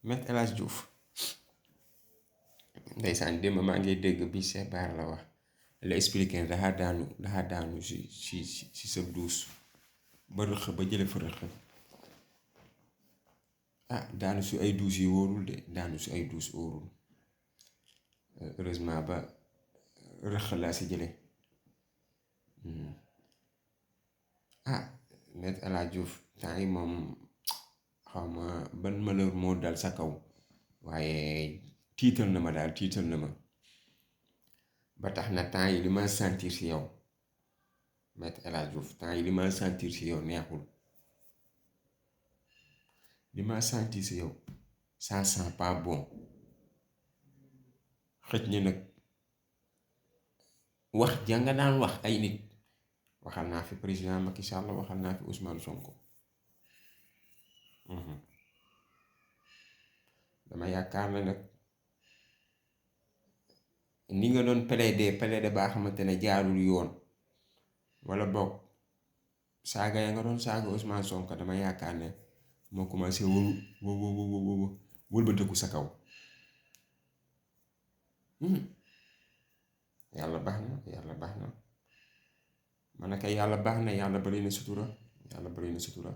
Me El Hadj Diouf ndeysaan démb maa ngi dégg bi Cheikh Bara la wax la expliqué ne daxa daanu si sa duus ba rëq ba jële fa rëq. Ah daanu si ay duus yi wóorul de, daanu si ay duus wóorul. Heureusement ba rëq laa si jële. Ah Me El Hadj Diouf temps yi moom xaw ma ban malheur moo dal sa kaw, waaye tiital na ma daal, tiital na ma. Ba tax na temps yi li ma sentir si yow Me El Hadj Diouf, temps yi li ma sentir si yow neexul. Li ma sentir si yow ça sent pas bon. Xëj na nag wax ja nga daan wax ay nit, waxal naa fi président Macky Sall, waxal naa fi Ousmane Sonko. Dama yaakaar ne nag ni nga doon plaider baa xamante ne jaarul yoon, wala boog saaga ya nga doon saaga Ousmane Sonko, dama yaakaar ne moo commencé wëlbatiku sa kaw. Yàlla baax na, yàlla baax na. Man na kay yàlla baax na, yàlla bari na sutura, yàlla bari na sutura.